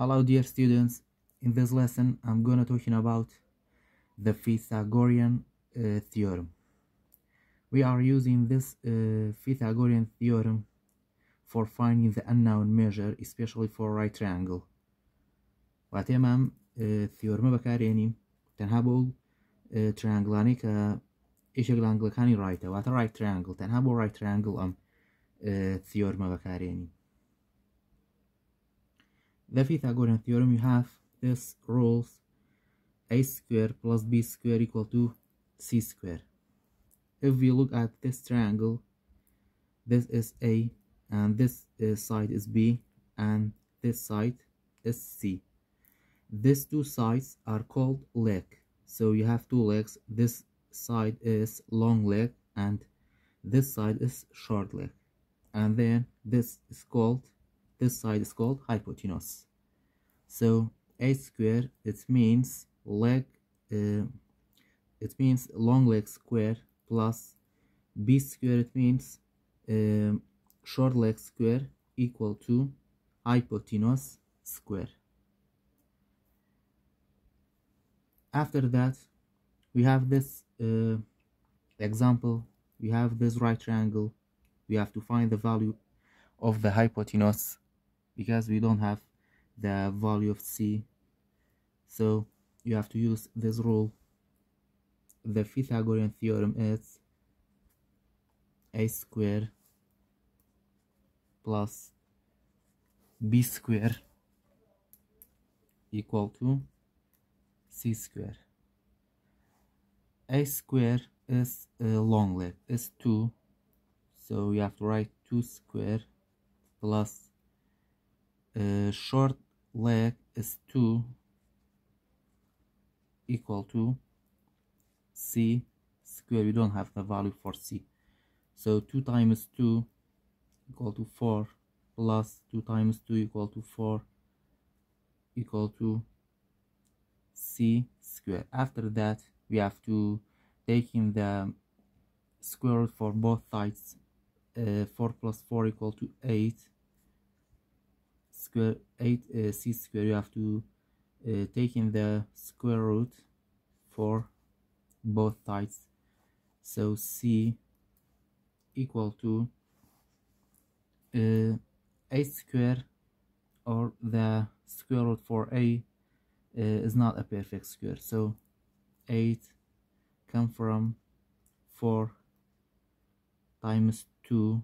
Hello dear students, in this lesson I'm gonna talking about the Pythagorean theorem. We are using this Pythagorean theorem for finding the unknown measure, especially for right triangle. واتمام theorem بكاريني تنها بول triangle که إيش الانجل كاني right وات right triangle تنها بول right triangle theorem بكاريني. The Pythagorean theorem, you have this rules: a square plus b square equal to c square. If we look at this triangle, this is a and this side is b and this side is c. These two sides are called leg, so you have two legs. This side is long leg and this side is short leg, and then this side is called hypotenuse. So a square, it means leg, it means long leg square, plus b square, it means short leg square, equal to hypotenuse square. After that, we have this example. We have this right triangle. We have to find the value of the hypotenuse because we don't have the value of c, so you have to use this rule. The Pythagorean theorem is a square plus b square equal to c square. A square is a long leg, is 2, so we have to write 2 square plus short leg is 2 equal to c square. We don't have the value for c, so 2 times 2 equal to 4 plus 2 times 2 equal to 4 equal to c square. After that, we have to take in the square root for both sides. 4 plus 4 equal to 8 square, 8 c square. You have to take in the square root for both sides, so c equal to 8 square, or the square root for a is not a perfect square, so 8 come from 4 times 2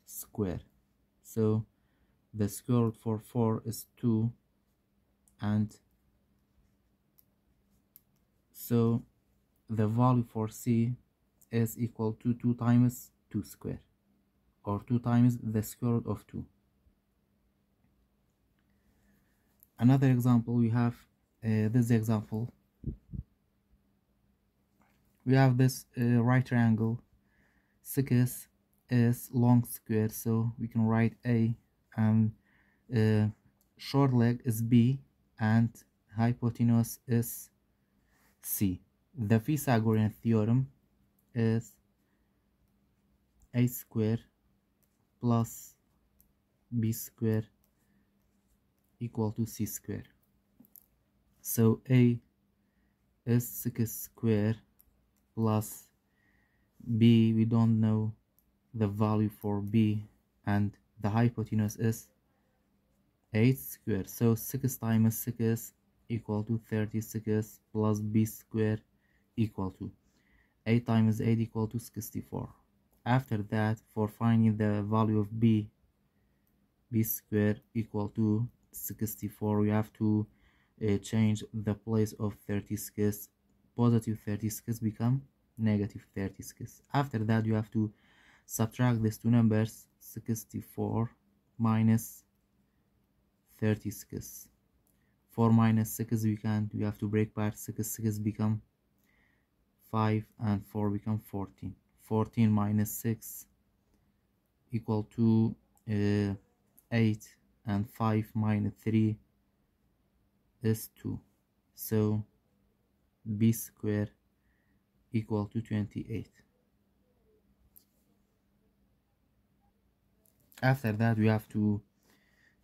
square, so the square root for 4 is 2, and so the value for c is equal to 2 times 2 square, or 2 times the square root of 2. Another example, we have this example. We have this right triangle. 6 is long square, so we can write a, and short leg is b, and hypotenuse is c. The Pythagorean theorem is a square plus b square equal to c square. So a is 6 square plus b, we don't know the value for b, and the hypotenuse is 8 square, so 6 times 6 equal to 36 plus b square equal to 8 times 8 equal to 64. After that, for finding the value of b square equal to 64, we have to change the place of 36. Positive 36 become negative 36. After that, you have to subtract these two numbers, 64 minus 36. 4 minus 6 we have to break part. 6 become 5 and 4 become 14. 14 minus 6 equal to 8, and 5 minus 3 is 2, so b square equal to 28. After that, we have to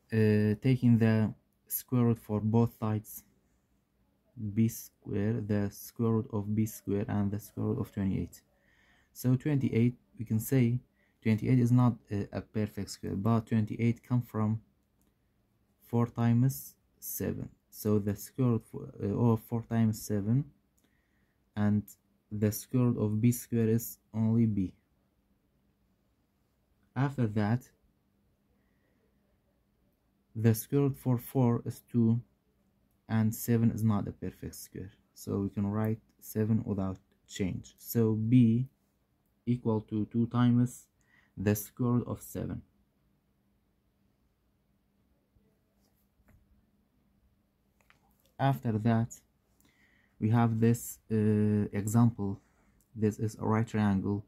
take in the square root for both sides, b square, the square root of b square, and the square root of 28. So 28, we can say 28 is not a perfect square, but 28 come from 4 times 7. So the square root of 4 times 7, and the square root of b square is only b. After that, the square root for 4 is 2, and 7 is not a perfect square. So we can write 7 without change. So b equal to 2 times the square root of 7. After that, we have this example. This is a right triangle.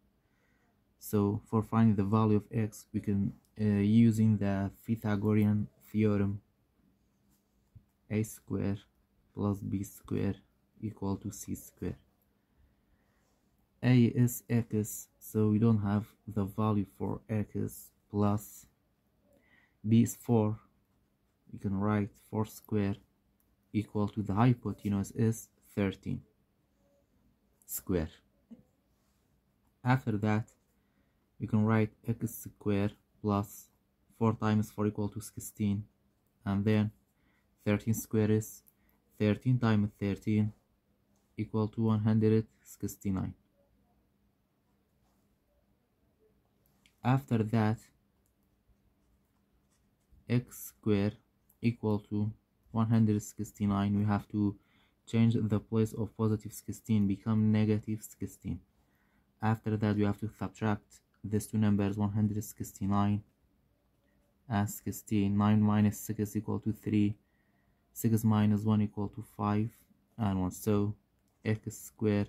So for finding the value of x, we can using the Pythagorean theorem, a square plus b square equal to c square. A is x, so we don't have the value for x, plus b is 4. We can write 4 square equal to the hypotenuse is 13 square. After that, we can write x square plus 4 times 4 equal to 16, and then 13 square is 13 times 13 equal to 169. After that, x square equal to 169. We have to change the place of positive 16, become negative 16. After that, we have to subtract these two numbers, 169 and 16. 9 minus 6 is equal to 3. 6 minus 1 equal to 5 and 1. So x square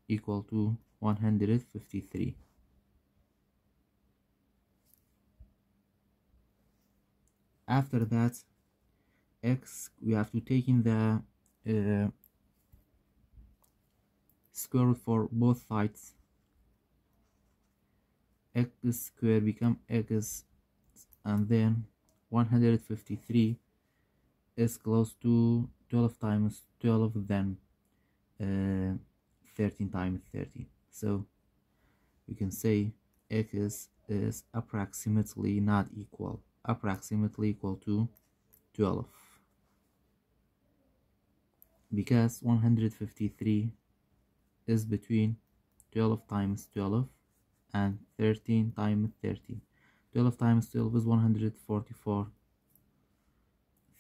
equal to 153. After that, x, we have to take in the square root for both sides. X square become x, and then 153 is close to 12 times 12, then 13 times 13. So we can say x is approximately not equal, approximately equal to 12, because 153 is between 12 times 12 and 13 times 13. 12 times 12 is 144.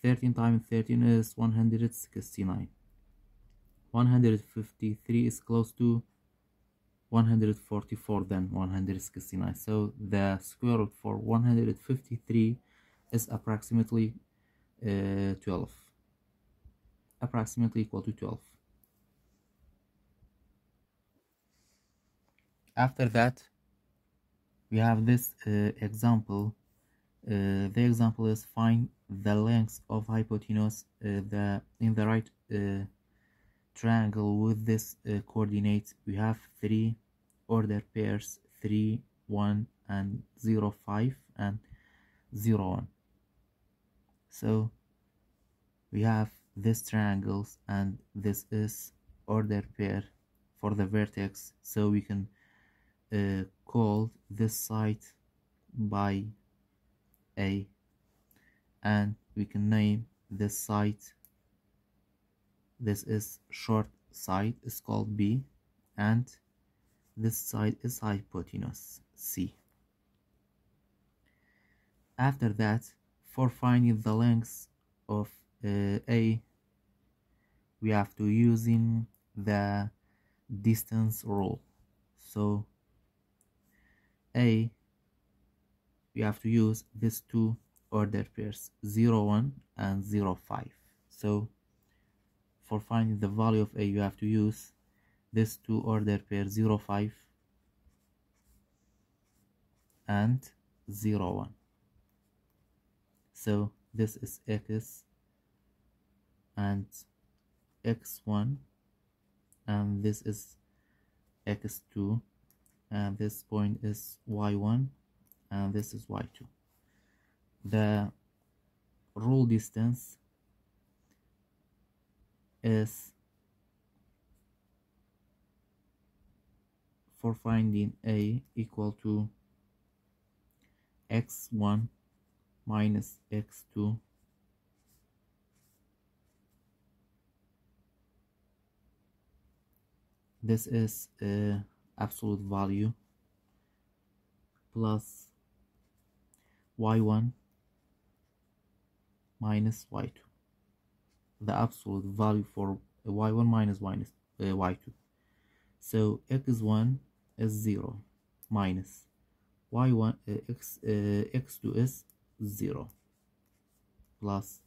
13 times 13 is 169. 153 is close to 144 than 169. So the square root for 153 is approximately 12. Approximately equal to 12. After that, we have this example. The example is find the length of hypotenuse in the right triangle with this coordinate. We have 3 order pairs, 3, 1, and 0, 5, and 0, 1. So we have these triangles, and this is order pair for the vertex. So we can call this side by A, and we can name this side, this is short side, is called B, and this side is hypotenuse, C. After that, for finding the length of A, we have to using the distance rule. So A, we have to use these two order pairs, 0, 1 and 0, 5. So for finding the value of A, you have to use these two order pairs, 0, 5 and 0, 1. So this is x and x1, and this is x2, and this point is y1, and this is y2. The rule distance is for finding A equal to x1 minus x2 this is absolute value plus y1 minus y2, the absolute value for y1 minus y2. So x1 is 0 minus y1 x2 is 0 plus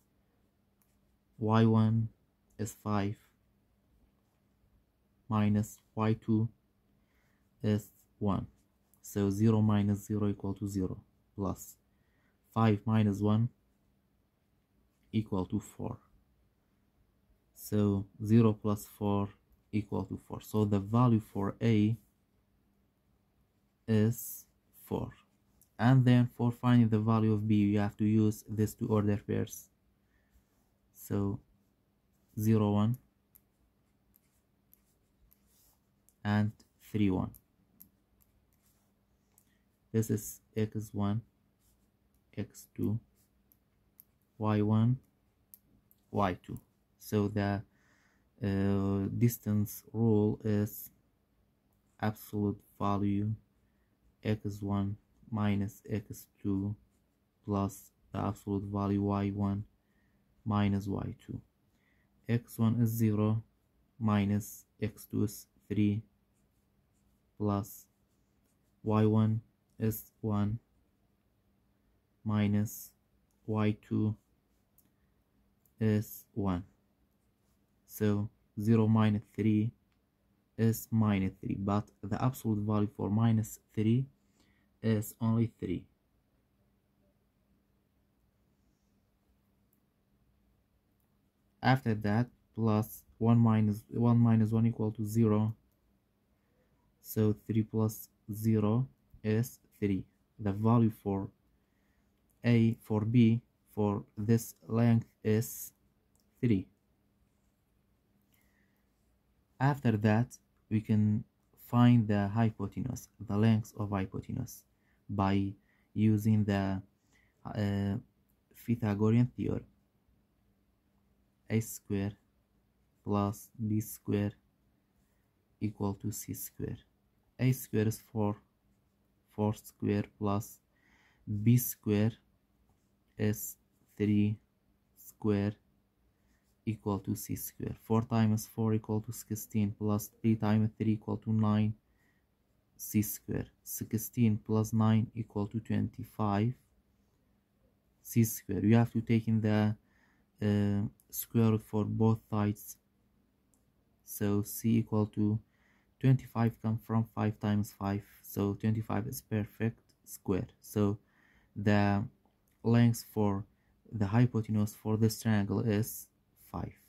y1 is 5 minus y2 is 1. So 0 minus 0 equal to 0 plus 5 minus 1 equal to 4. So 0 plus 4 equal to 4. So the value for A is 4. And then for finding the value of B, you have to use these two order pairs. So 0, 1 and 3, 1. This is x1, x2, y1, y2. So the distance rule is absolute value x1 minus x2 plus the absolute value y1 minus y2. x1 is 0 minus x2 is 3 plus y1 is 1 minus y2 is 1. So 0 minus 3 is minus 3, but the absolute value for minus 3 is only 3. After that, plus 1 minus 1 equal to 0. So 3 plus 0 is 3. The value for A for B for this length is 3. After that, we can find the hypotenuse, the length of hypotenuse, by using the Pythagorean theorem. A square plus b square equal to c square. A square is 4, 4 square plus b square is 3 square equal to c square. 4 times 4 equal to 16 plus 3 times 3 equal to 9 c square. 16 plus 9 equal to 25 c square. You have to take in the square root for both sides. So c equal to 25 come from 5 times 5. So 25 is perfect square. So the length for the hypotenuse for this triangle is 5.